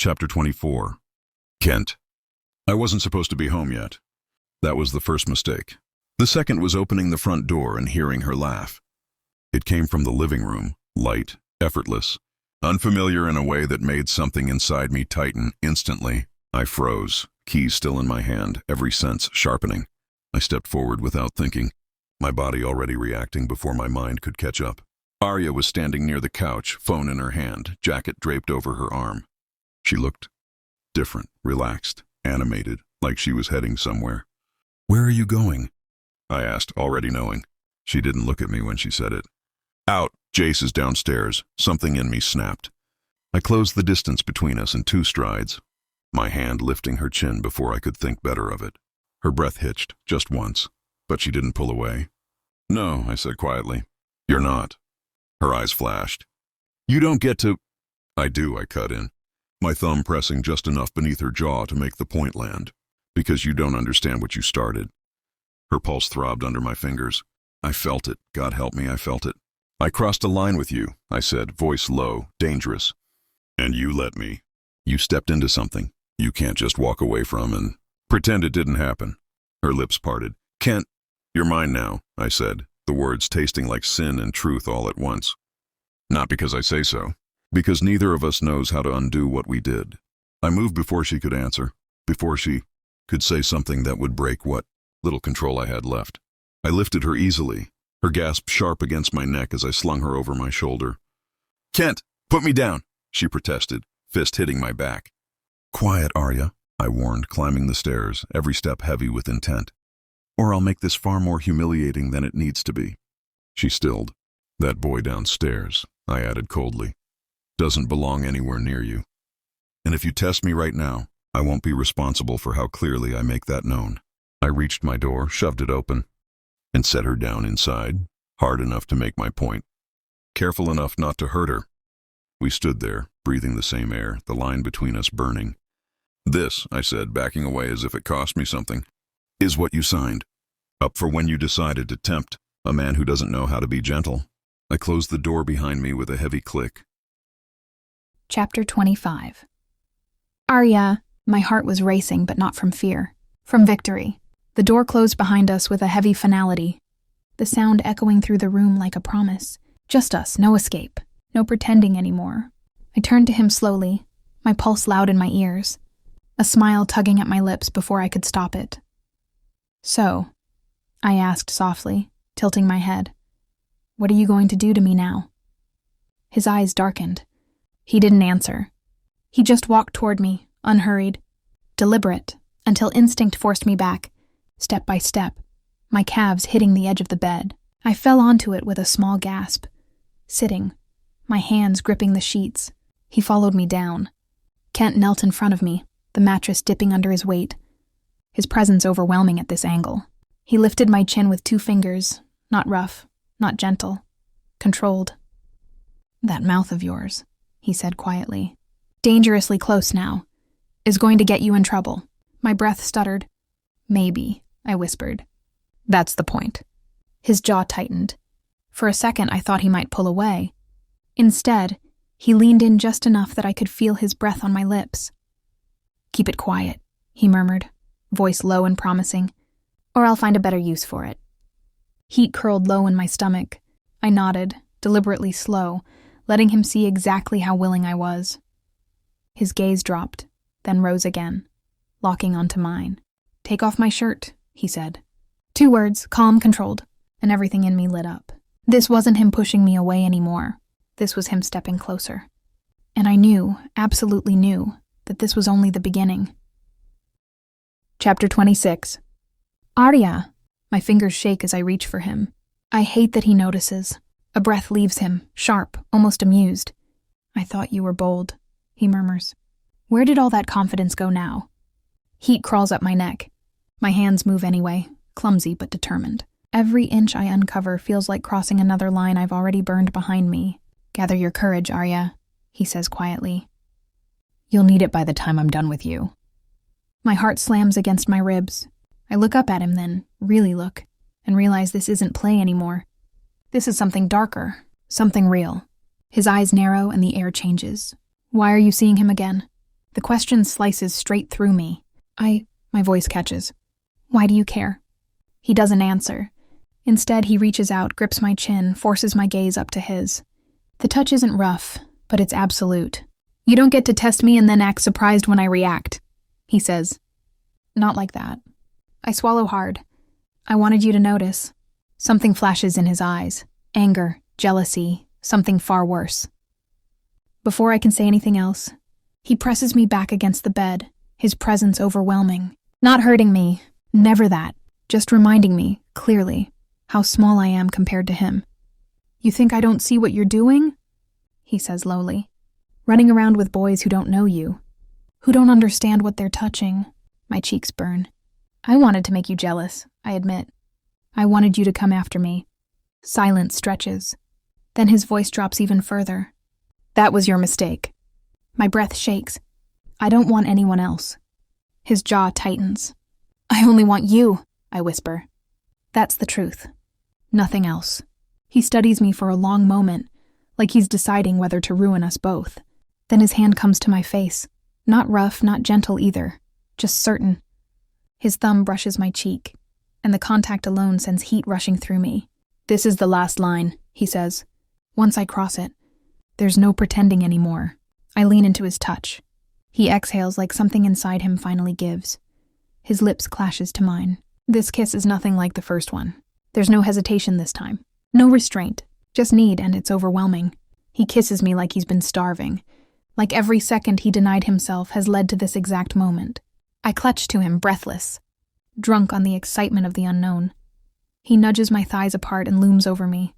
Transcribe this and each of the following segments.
Chapter 24. Kent. I wasn't supposed to be home yet. That was the first mistake. The second was opening the front door and hearing her laugh. It came from the living room, light, effortless, unfamiliar in a way that made something inside me tighten instantly. I froze, keys still in my hand, every sense sharpening. I stepped forward without thinking, my body already reacting before my mind could catch up. Arya was standing near the couch, phone in her hand, jacket draped over her arm. She looked different, relaxed, animated, like she was heading somewhere. "Where are you going?" I asked, already knowing. She didn't look at me when she said it. "Out. Jace is downstairs." Something in me snapped. I closed the distance between us in 2 strides, my hand lifting her chin before I could think better of it. Her breath hitched, just once, but she didn't pull away. "No," I said quietly. "You're not." Her eyes flashed. "You don't get to—" "I do," I cut in, my thumb pressing just enough beneath her jaw to make the point land. "Because you don't understand what you started." Her pulse throbbed under my fingers. I felt it. God help me, I felt it. "I crossed a line with you," I said, voice low, dangerous. "And you let me. You stepped into something you can't just walk away from and pretend it didn't happen." Her lips parted. "Kent, you're mine now," I said, the words tasting like sin and truth all at once. Not because I say so, because neither of us knows how to undo what we did. I moved before she could answer, before she could say something that would break what little control I had left. I lifted her easily, her gasp sharp against my neck as I slung her over my shoulder. "Kent, put me down," she protested, fist hitting my back. "Quiet, Arya," I warned, climbing the stairs, every step heavy with intent. "Or I'll make this far more humiliating than it needs to be." She stilled. "That boy downstairs," I added coldly, "doesn't belong anywhere near you. And if you test me right now, I won't be responsible for how clearly I make that known." I reached my door, shoved it open, and set her down inside, hard enough to make my point, careful enough not to hurt her. We stood there, breathing the same air, the line between us burning. "This," I said, backing away as if it cost me something, "is what you signed. Up for when you decided to tempt a man who doesn't know how to be gentle." I closed the door behind me with a heavy click. Chapter 25. Arya, my heart was racing, but not from fear, from victory. The door closed behind us with a heavy finality, the sound echoing through the room like a promise. Just us, no escape, no pretending anymore. I turned to him slowly, my pulse loud in my ears, a smile tugging at my lips before I could stop it. "So," I asked softly, tilting my head, "what are you going to do to me now?" His eyes darkened. He didn't answer. He just walked toward me, unhurried, deliberate, until instinct forced me back, step by step, my calves hitting the edge of the bed. I fell onto it with a small gasp, sitting, my hands gripping the sheets. He followed me down. Kent knelt in front of me, the mattress dipping under his weight, his presence overwhelming at this angle. He lifted my chin with 2 fingers, not rough, not gentle, controlled. "That mouth of yours," he said quietly, "dangerously close now, is going to get you in trouble." My breath stuttered. "Maybe," I whispered. "That's the point." His jaw tightened. For a second I thought he might pull away. Instead, he leaned in just enough that I could feel his breath on my lips. "Keep it quiet," he murmured, voice low and promising, "or I'll find a better use for it." Heat curled low in my stomach. I nodded, deliberately slow, letting him see exactly how willing I was. His gaze dropped, then rose again, locking onto mine. "Take off my shirt," he said. 2 words, calm, controlled, and everything in me lit up. This wasn't him pushing me away anymore. This was him stepping closer. And I knew, absolutely knew, that this was only the beginning. Chapter 26. Arya. My fingers shake as I reach for him. I hate that he notices. A breath leaves him, sharp, almost amused. "I thought you were bold," he murmurs. Where did all that confidence go now? Heat crawls up my neck. My hands move anyway, clumsy but determined. Every inch I uncover feels like crossing another line I've already burned behind me. "Gather your courage, Arya," he says quietly. "You'll need it by the time I'm done with you." My heart slams against my ribs. I look up at him then, really look, and realize this isn't play anymore. This is something darker, something real. His eyes narrow and the air changes. "Why are you seeing him again?" The question slices straight through me. My voice catches. Why do you care? He doesn't answer. Instead, he reaches out, grips my chin, forces my gaze up to his. The touch isn't rough, but it's absolute. You don't get to test me and then act surprised when I react, he says. Not like that. I swallow hard. I wanted you to notice. Something flashes in his eyes. Anger, jealousy, something far worse. Before I can say anything else, he presses me back against the bed, his presence overwhelming. Not hurting me, never that, just reminding me, clearly, how small I am compared to him. You think I don't see what you're doing? He says lowly. Running around with boys who don't know you, who don't understand what they're touching. My cheeks burn. I wanted to make you jealous, I admit. I wanted you to come after me. Silence stretches. Then his voice drops even further. That was your mistake. My breath shakes. I don't want anyone else. His jaw tightens. I only want you, I whisper. That's the truth. Nothing else. He studies me for a long moment, like he's deciding whether to ruin us both. Then his hand comes to my face. Not rough, not gentle either. Just certain. His thumb brushes my cheek, and the contact alone sends heat rushing through me. This is the last line, he says. Once I cross it, there's no pretending anymore. I lean into his touch. He exhales like something inside him finally gives. His lips clashes to mine. This kiss is nothing like the first one. There's no hesitation this time. No restraint. Just need, and it's overwhelming. He kisses me like he's been starving. Like every second he denied himself has led to this exact moment. I clutch to him, breathless, drunk on the excitement of the unknown. He nudges my thighs apart and looms over me.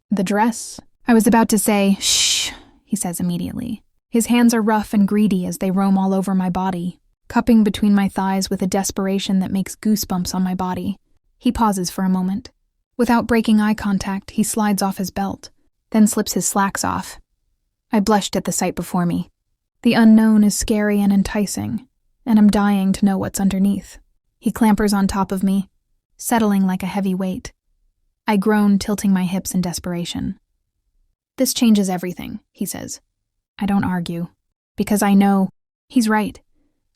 The dress? I was about to say, shh, he says immediately. His hands are rough and greedy as they roam all over my body, cupping between my thighs with a desperation that makes goosebumps on my body. He pauses for a moment. Without breaking eye contact, he slides off his belt, then slips his slacks off. I blushed at the sight before me. The unknown is scary and enticing, and I'm dying to know what's underneath. He clampers on top of me, settling like a heavy weight. I groan, tilting my hips in desperation. This changes everything, he says. I don't argue, because I know he's right.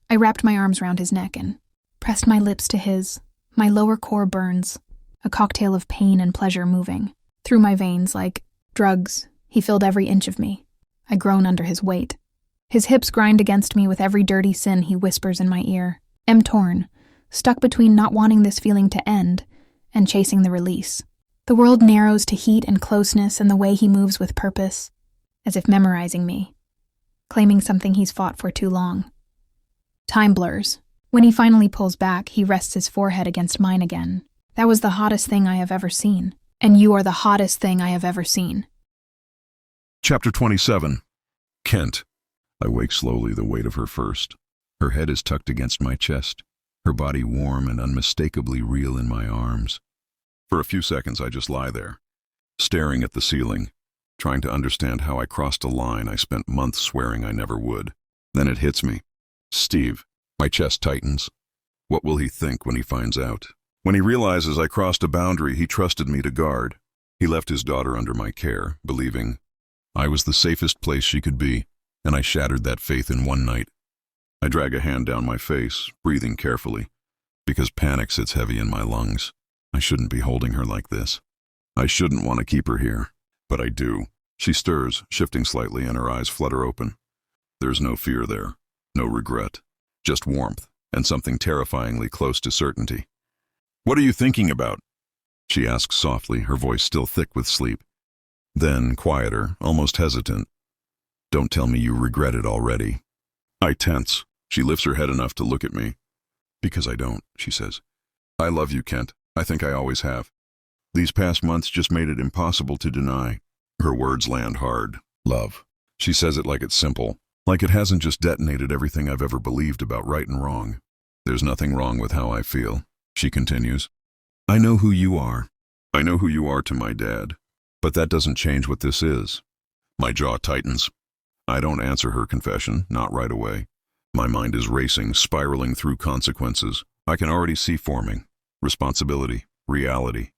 I wrapped my arms around his neck and pressed my lips to his. My lower core burns, a cocktail of pain and pleasure moving. Through my veins, like drugs, he filled every inch of me. I groan under his weight. His hips grind against me with every dirty sin he whispers in my ear. Am torn, stuck between not wanting this feeling to end and chasing the release. The world narrows to heat and closeness and the way he moves with purpose, as if memorizing me, claiming something he's fought for too long. Time blurs. When he finally pulls back, he rests his forehead against mine again. That was the hottest thing I have ever seen, and you are the hottest thing I have ever seen. Chapter 27. Kent. I wake slowly, the weight of her first. Her head is tucked against my chest, her body warm and unmistakably real in my arms. For a few seconds I just lie there, staring at the ceiling, trying to understand how I crossed a line I spent months swearing I never would. Then it hits me. Steve. My chest tightens. What will he think when he finds out? When he realizes I crossed a boundary he trusted me to guard. He left his daughter under my care, believing I was the safest place she could be, and I shattered that faith in one night. I drag a hand down my face, breathing carefully, because panic sits heavy in my lungs. I shouldn't be holding her like this. I shouldn't want to keep her here, but I do. She stirs, shifting slightly, and her eyes flutter open. There's no fear there, no regret, just warmth and something terrifyingly close to certainty. What are you thinking about? She asks softly, her voice still thick with sleep. Then, quieter, almost hesitant. Don't tell me you regret it already. I tense. She lifts her head enough to look at me. Because I don't, she says. I love you, Kent. I think I always have. These past months just made it impossible to deny. Her words land hard. Love. She says it like it's simple, like it hasn't just detonated everything I've ever believed about right and wrong. There's nothing wrong with how I feel, she continues. I know who you are. I know who you are to my dad. But that doesn't change what this is. My jaw tightens. I don't answer her confession, not right away. My mind is racing, spiraling through consequences. I can already see forming. Responsibility, reality.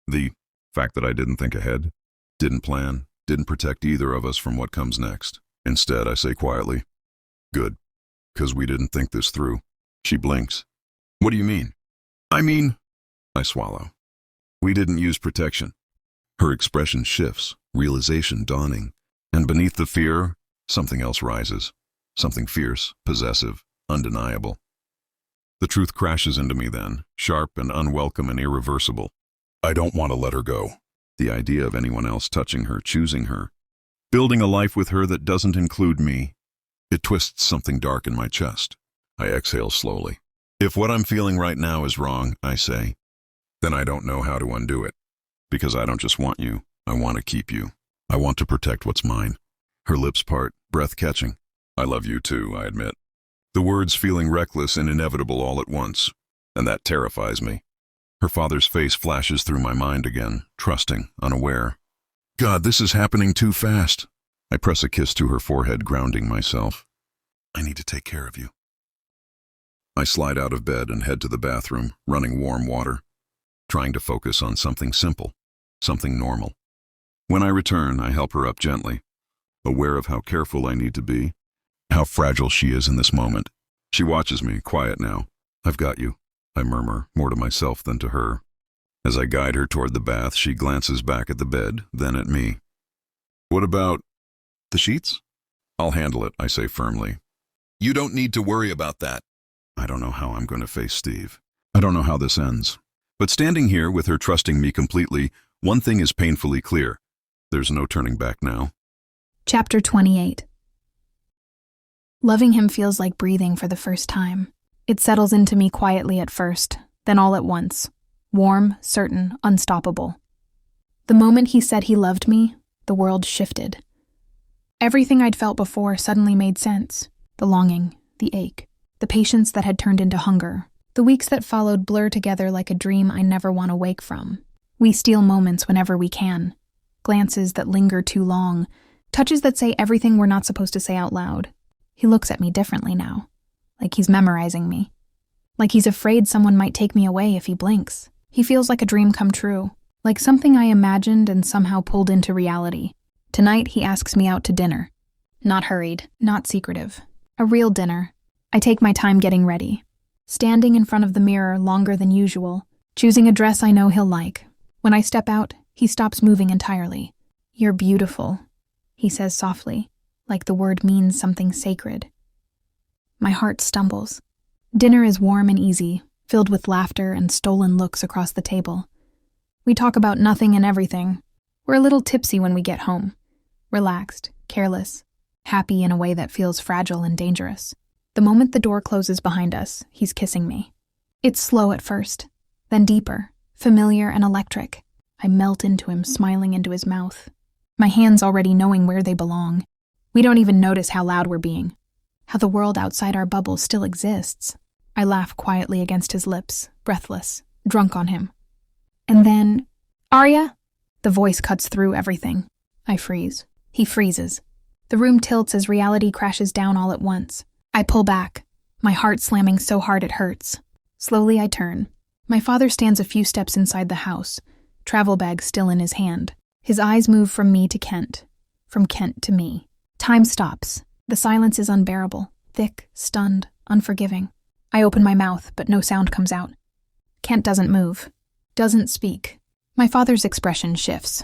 The fact that I didn't think ahead, didn't plan, didn't protect either of us from what comes next. Instead, I say quietly, Good, because we didn't think this through. She blinks. What do you mean? I swallow. We didn't use protection. Her expression shifts, realization dawning, and beneath the fear, something else rises. Something fierce, possessive, undeniable. The truth crashes into me then, sharp and unwelcome and irreversible. I don't want to let her go. The idea of anyone else touching her, choosing her, building a life with her that doesn't include me, it twists something dark in my chest. I exhale slowly. If what I'm feeling right now is wrong, I say, then I don't know how to undo it. Because I don't just want you, I want to keep you. I want to protect what's mine. Her lips part, breath catching. I love you too, I admit. The words feeling reckless and inevitable all at once, and that terrifies me. Her father's face flashes through my mind again, trusting, unaware. God, this is happening too fast. I press a kiss to her forehead, grounding myself. I need to take care of you. I slide out of bed and head to the bathroom, running warm water, trying to focus on something simple, something normal. When I return, I help her up gently, aware of how careful I need to be, how fragile she is in this moment. She watches me, quiet now. I've got you, I murmur, more to myself than to her. As I guide her toward the bath, she glances back at the bed, then at me. What about the sheets? I'll handle it, I say firmly. You don't need to worry about that. I don't know how I'm going to face Steve. I don't know how this ends. But standing here with her trusting me completely, one thing is painfully clear. There's no turning back now. Chapter 28. Loving him feels like breathing for the first time. It settles into me quietly at first, then all at once. Warm, certain, unstoppable. The moment he said he loved me, the world shifted. Everything I'd felt before suddenly made sense. The longing, the ache, the patience that had turned into hunger. The weeks that followed blur together like a dream I never want to wake from. We steal moments whenever we can. Glances that linger too long. Touches that say everything we're not supposed to say out loud. He looks at me differently now. Like he's memorizing me. Like he's afraid someone might take me away if he blinks. He feels like a dream come true. Like something I imagined and somehow pulled into reality. Tonight he asks me out to dinner. Not hurried, not secretive. A real dinner. I take my time getting ready. Standing in front of the mirror longer than usual, choosing a dress I know he'll like. When I step out, he stops moving entirely. You're beautiful, he says softly, like the word means something sacred. My heart stumbles. Dinner is warm and easy, filled with laughter and stolen looks across the table. We talk about nothing and everything. We're a little tipsy when we get home. Relaxed, careless, happy in a way that feels fragile and dangerous. The moment the door closes behind us, he's kissing me. It's slow at first, then deeper, familiar and electric. I melt into him, smiling into his mouth. My hands already knowing where they belong. We don't even notice how loud we're being. How the world outside our bubble still exists. I laugh quietly against his lips, breathless, drunk on him. And then, Arya? The voice cuts through everything. I freeze. He freezes. The room tilts as reality crashes down all at once. I pull back, my heart slamming so hard it hurts. Slowly I turn. My father stands a few steps inside the house, travel bag still in his hand. His eyes move from me to Kent, from Kent to me. Time stops. The silence is unbearable, thick, stunned, unforgiving. I open my mouth, but no sound comes out. Kent doesn't move, doesn't speak. My father's expression shifts.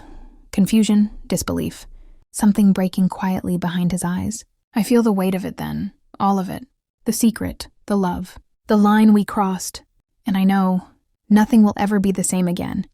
Confusion, disbelief. Something breaking quietly behind his eyes. I feel the weight of it then. All of it. The secret, the love, the line we crossed. And I know nothing will ever be the same again.